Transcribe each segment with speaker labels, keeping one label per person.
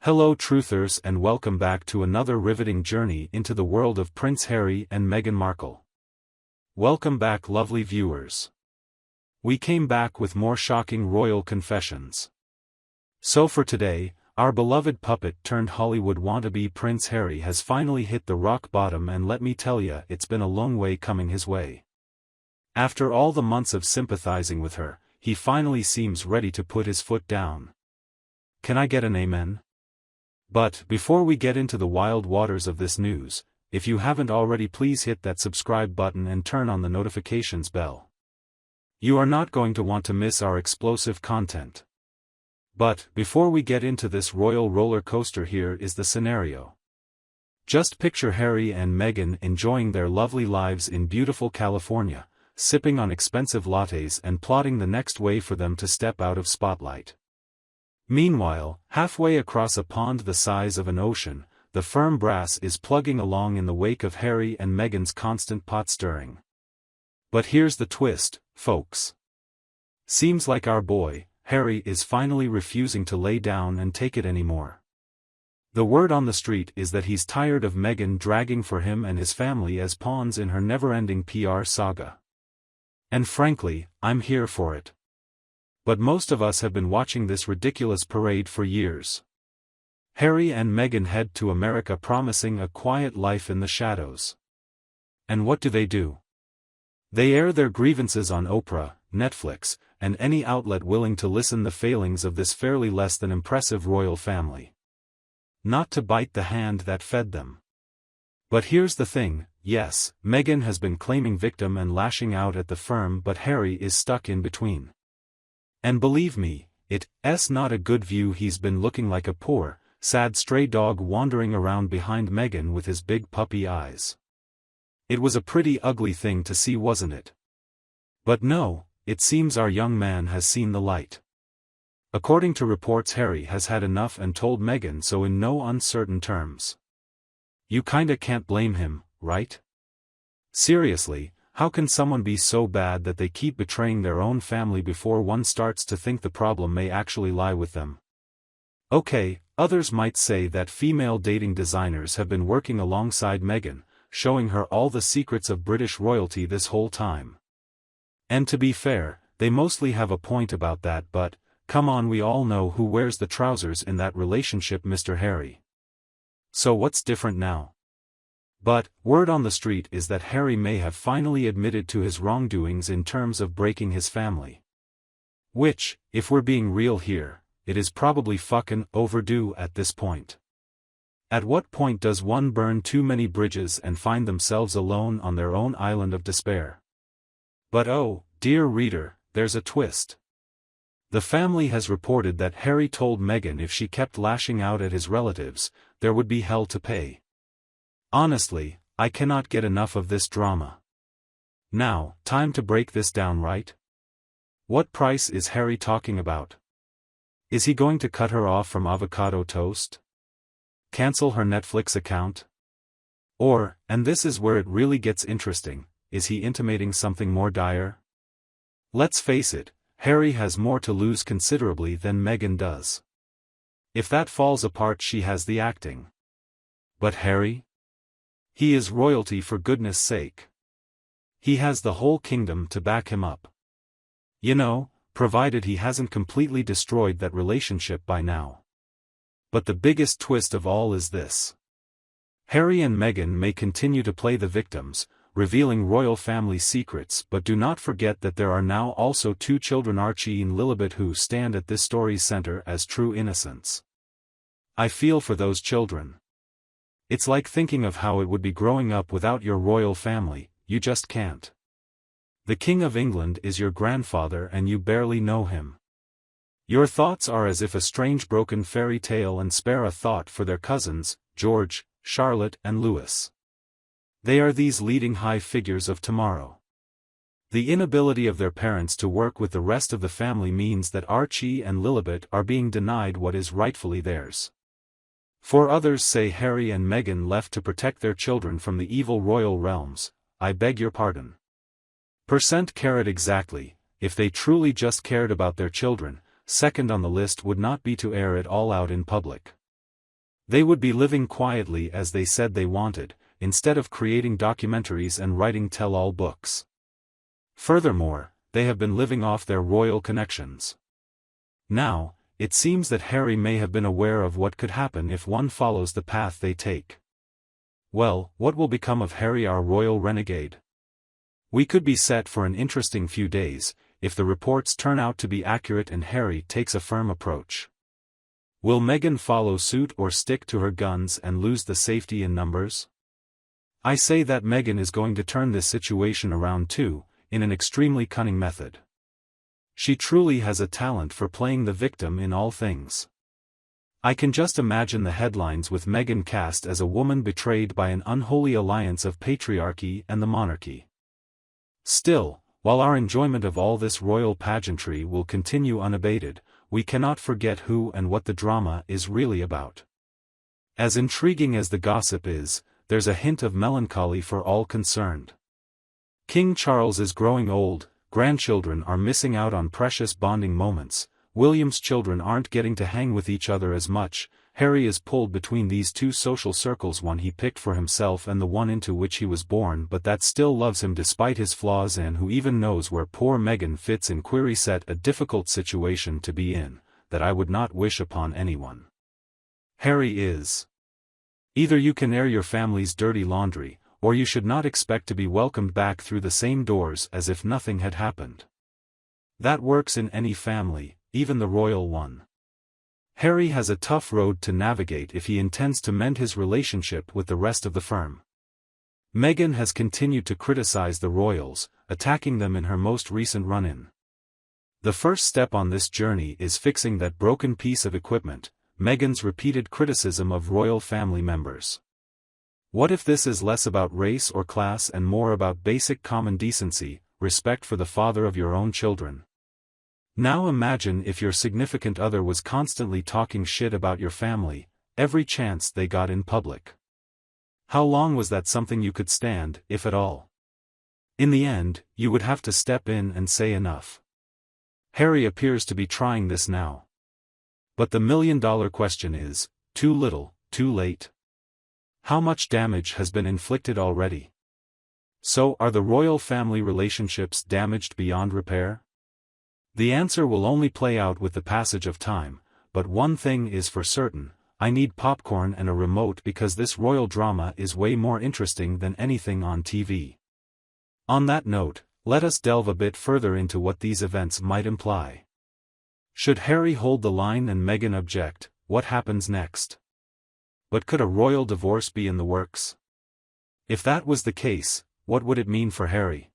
Speaker 1: Hello truthers, and welcome back to another riveting journey into the world of Prince Harry and Meghan Markle. Welcome back, lovely viewers. We came back with more shocking royal confessions. So for today, our beloved puppet turned Hollywood wannabe Prince Harry has finally hit the rock bottom, and let me tell ya, it's been a long way coming his way. After all the months of sympathizing with her, he finally seems ready to put his foot down. Can I get an amen? But before we get into the wild waters of this news, if you haven't already, please hit that subscribe button and turn on the notifications bell. You are not going to want to miss our explosive content. But before we get into this royal roller coaster, here is the scenario. Just picture Harry and Meghan enjoying their lovely lives in beautiful California, sipping on expensive lattes and plotting the next way for them to step out of spotlight. Meanwhile, halfway across a pond the size of an ocean, the firm brass is plugging along in the wake of Harry and Meghan's constant pot stirring. But here's the twist, folks. Seems like our boy, Harry, is finally refusing to lay down and take it anymore. The word on the street is that he's tired of Meghan dragging for him and his family as pawns in her never-ending PR saga. And frankly, I'm here for it. But most of us have been watching this ridiculous parade for years. Harry and Meghan head to America promising a quiet life in the shadows. And what do? They air their grievances on Oprah, Netflix, and any outlet willing to listen the failings of this fairly less than impressive royal family. Not to bite the hand that fed them. But here's the thing, yes, Meghan has been claiming victim and lashing out at the firm, but Harry is stuck in between. And believe me, it's not a good view. He's been looking like a poor, sad stray dog wandering around behind Meghan with his big puppy eyes. It was a pretty ugly thing to see, wasn't it? But no, it seems our young man has seen the light. According to reports, Harry has had enough and told Meghan so in no uncertain terms. You kinda can't blame him, right? Seriously. How can someone be so bad that they keep betraying their own family before one starts to think the problem may actually lie with them? Okay, others might say that female dating designers have been working alongside Meghan, showing her all the secrets of British royalty this whole time. And to be fair, they mostly have a point about that, but, come on, we all know who wears the trousers in that relationship, Mr. Harry. So what's different now? But, word on the street is that Harry may have finally admitted to his wrongdoings in terms of breaking his family. Which, if we're being real here, it is probably fucking overdue at this point. At what point does one burn too many bridges and find themselves alone on their own island of despair? But oh, dear reader, there's a twist. The family has reported that Harry told Meghan if she kept lashing out at his relatives, there would be hell to pay. Honestly, I cannot get enough of this drama. Now, time to break this down, right? What price is Harry talking about? Is he going to cut her off from avocado toast? Cancel her Netflix account? Or, and this is where it really gets interesting, is he intimating something more dire? Let's face it, Harry has more to lose considerably than Meghan does. If that falls apart, she has the acting. But Harry? He is royalty, for goodness sake. He has the whole kingdom to back him up. You know, provided he hasn't completely destroyed that relationship by now. But the biggest twist of all is this. Harry and Meghan may continue to play the victims, revealing royal family secrets, but do not forget that there are now also two children, Archie and Lilibet, who stand at this story's center as true innocents. I feel for those children. It's like thinking of how it would be growing up without your royal family. You just can't. The King of England is your grandfather and you barely know him. Your thoughts are as if a strange broken fairy tale, and spare a thought for their cousins, George, Charlotte and Louis. They are these leading high figures of tomorrow. The inability of their parents to work with the rest of the family means that Archie and Lilibet are being denied what is rightfully theirs. For others say Harry and Meghan left to protect their children from the evil royal realms. I beg your pardon. Carat exactly, if they truly just cared about their children, second on the list would not be to air it all out in public. They would be living quietly as they said they wanted, instead of creating documentaries and writing tell-all books. Furthermore, they have been living off their royal connections. Now, it seems that Harry may have been aware of what could happen if one follows the path they take. Well, what will become of Harry, our royal renegade? We could be set for an interesting few days, if the reports turn out to be accurate and Harry takes a firm approach. Will Meghan follow suit or stick to her guns and lose the safety in numbers? I say that Meghan is going to turn this situation around too, in an extremely cunning method. She truly has a talent for playing the victim in all things. I can just imagine the headlines with Meghan cast as a woman betrayed by an unholy alliance of patriarchy and the monarchy. Still, while our enjoyment of all this royal pageantry will continue unabated, we cannot forget who and what the drama is really about. As intriguing as the gossip is, there's a hint of melancholy for all concerned. King Charles is growing old, grandchildren are missing out on precious bonding moments, William's children aren't getting to hang with each other as much, Harry is pulled between these two social circles, one he picked for himself and the one into which he was born but that still loves him despite his flaws, and who even knows where poor Meghan fits in. Set a difficult situation to be in, that I would not wish upon anyone. Harry is. Either you can air your family's dirty laundry, or you should not expect to be welcomed back through the same doors as if nothing had happened. That works in any family, even the royal one. Harry has a tough road to navigate if he intends to mend his relationship with the rest of the firm. Meghan has continued to criticize the royals, attacking them in her most recent run-in. The first step on this journey is fixing that broken piece of equipment, Meghan's repeated criticism of royal family members. What if this is less about race or class and more about basic common decency, respect for the father of your own children? Now imagine if your significant other was constantly talking shit about your family, every chance they got in public. How long was that something you could stand, if at all? In the end, you would have to step in and say enough. Harry appears to be trying this now. But the million-dollar question is, too little, too late? How much damage has been inflicted already? So, are the royal family relationships damaged beyond repair? The answer will only play out with the passage of time, but one thing is for certain, I need popcorn and a remote because this royal drama is way more interesting than anything on TV. On that note, let us delve a bit further into what these events might imply. Should Harry hold the line and Meghan object, what happens next? But could a royal divorce be in the works? If that was the case, what would it mean for Harry?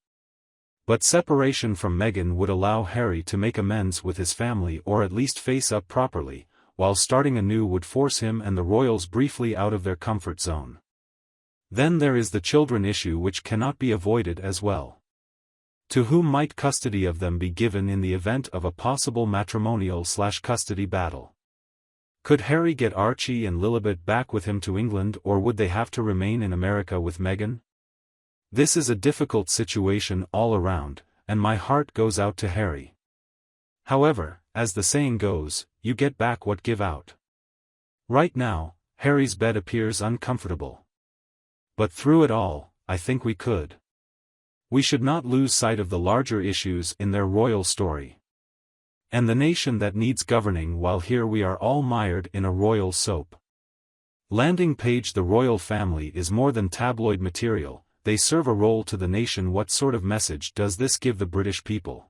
Speaker 1: But separation from Meghan would allow Harry to make amends with his family or at least face up properly, while starting anew would force him and the royals briefly out of their comfort zone. Then there is the children issue, which cannot be avoided as well. To whom might custody of them be given in the event of a possible matrimonial/custody battle? Could Harry get Archie and Lilibet back with him to England, or would they have to remain in America with Meghan? This is a difficult situation all around, and my heart goes out to Harry. However, as the saying goes, you get back what give out. Right now, Harry's bed appears uncomfortable. But through it all, I think we could. We should not lose sight of the larger issues in their royal story. And the nation that needs governing, while here we are all mired in a royal soap. Landing page: the royal family is more than tabloid material, they serve a role to the nation. What sort of message does this give the British people?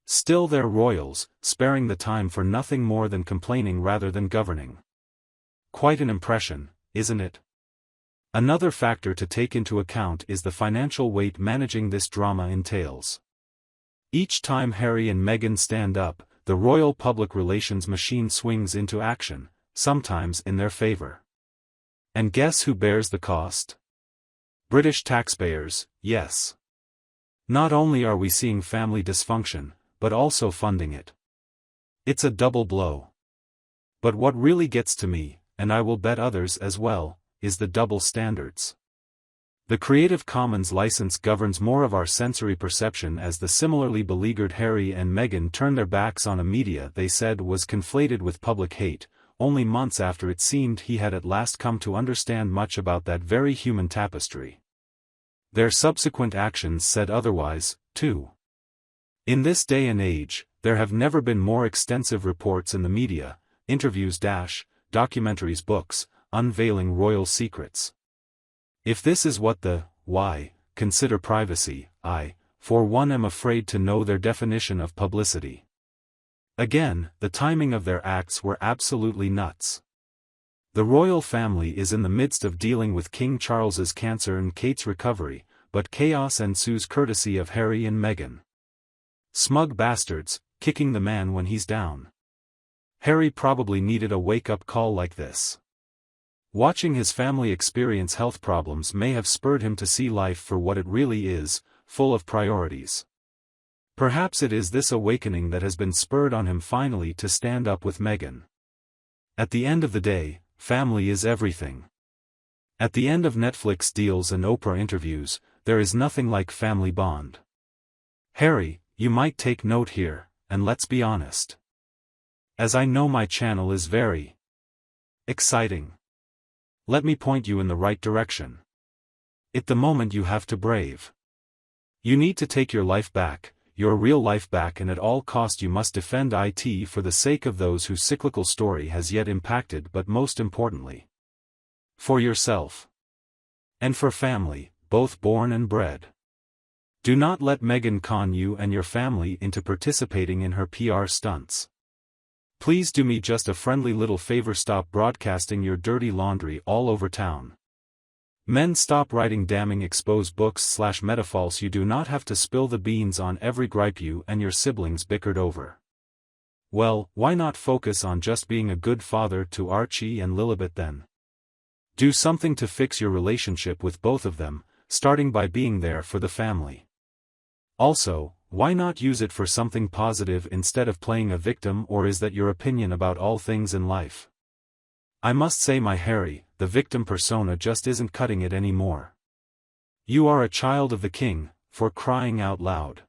Speaker 1: Still, they're royals, sparing the time for nothing more than complaining rather than governing. Quite an impression, isn't it? Another factor to take into account is the financial weight managing this drama entails. Each time Harry and Meghan stand up, the royal public relations machine swings into action, sometimes in their favor. And guess who bears the cost? British taxpayers, yes. Not only are we seeing family dysfunction, but also funding it. It's a double blow. But what really gets to me, and I will bet others as well, is the double standards. The Creative Commons license governs more of our sensory perception, as the similarly beleaguered Harry and Meghan turn their backs on a media they said was conflated with public hate, only months after it seemed he had at last come to understand much about that very human tapestry. Their subsequent actions said otherwise, too. In this day and age, there have never been more extensive reports in the media, interviews, documentaries, books, unveiling royal secrets. If this is what the consider privacy, I, for one, am afraid to know their definition of publicity. Again, the timing of their acts were absolutely nuts. The royal family is in the midst of dealing with King Charles's cancer and Kate's recovery, but chaos ensues courtesy of Harry and Meghan. Smug bastards, kicking the man when he's down. Harry probably needed a wake-up call like this. Watching his family experience health problems may have spurred him to see life for what it really is, full of priorities. Perhaps it is this awakening that has been spurred on him finally to stand up with Meghan. At the end of the day, family is everything. At the end of Netflix deals and Oprah interviews, there is nothing like family bond. Harry, you might take note here, and let's be honest. As I know my channel is very exciting. Let me point you in the right direction. It's the moment you have to brave. You need to take your life back, your real life back, and at all cost you must defend it for the sake of those whose cyclical story has yet impacted, but most importantly, for yourself. And for family, both born and bred. Do not let Meghan con you and your family into participating in her PR stunts. Please do me just a friendly little favor: stop broadcasting your dirty laundry all over town. Men, stop writing damning expose books / metaphors. You do not have to spill the beans on every gripe you and your siblings bickered over. Well, why not focus on just being a good father to Archie and Lilibet then? Do something to fix your relationship with both of them, starting by being there for the family. Also, why not use it for something positive instead of playing a victim? Or is that your opinion about all things in life? I must say, my Harry, the victim persona just isn't cutting it anymore. You are a child of the king, for crying out loud.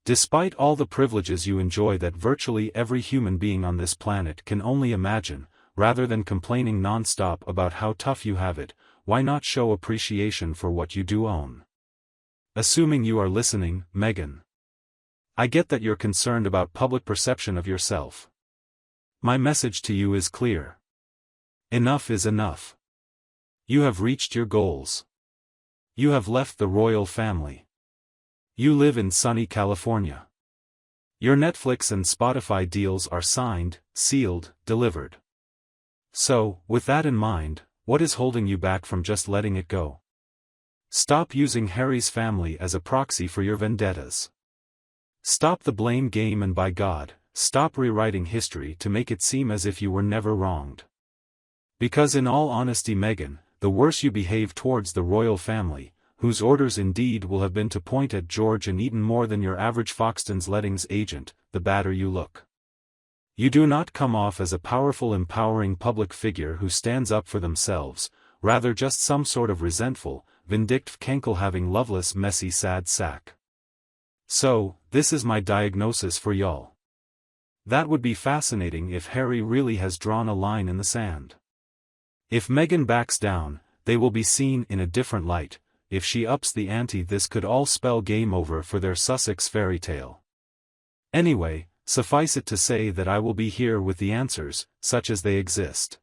Speaker 1: Despite all the privileges you enjoy that virtually every human being on this planet can only imagine, rather than complaining non-stop about how tough you have it, why not show appreciation for what you do own? Assuming you are listening, Meghan. I get that you're concerned about public perception of yourself. My message to you is clear. Enough is enough. You have reached your goals. You have left the royal family. You live in sunny California. Your Netflix and Spotify deals are signed, sealed, delivered. So, with that in mind, what is holding you back from just letting it go? Stop using Harry's family as a proxy for your vendettas. Stop the blame game, and by God, stop rewriting history to make it seem as if you were never wronged. Because in all honesty, Meghan, the worse you behave towards the royal family, whose orders indeed will have been to point at George and Eton more than your average Foxton's lettings agent, the badder you look. You do not come off as a powerful, empowering public figure who stands up for themselves, rather just some sort of resentful, vindictive, cankle-having, loveless, messy, sad sack. So, this is my diagnosis for y'all. That would be fascinating if Harry really has drawn a line in the sand. If Meghan backs down, they will be seen in a different light. If she ups the ante, this could all spell game over for their Sussex fairy tale. Anyway, suffice it to say that I will be here with the answers, such as they exist.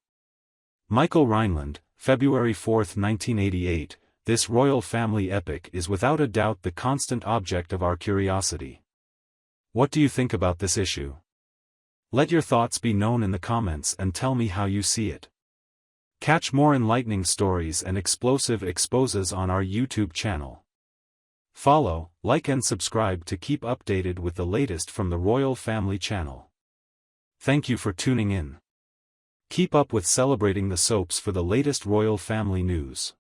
Speaker 1: Michael Rhineland, February 4, 1988. This royal family epic is without a doubt the constant object of our curiosity. What do you think about this issue? Let your thoughts be known in the comments and tell me how you see it. Catch more enlightening stories and explosive exposes on our YouTube channel. Follow, like and subscribe to keep updated with the latest from the Royal Family channel. Thank you for tuning in. Keep up with celebrating the soaps for the latest royal family news.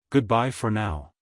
Speaker 1: Goodbye for now.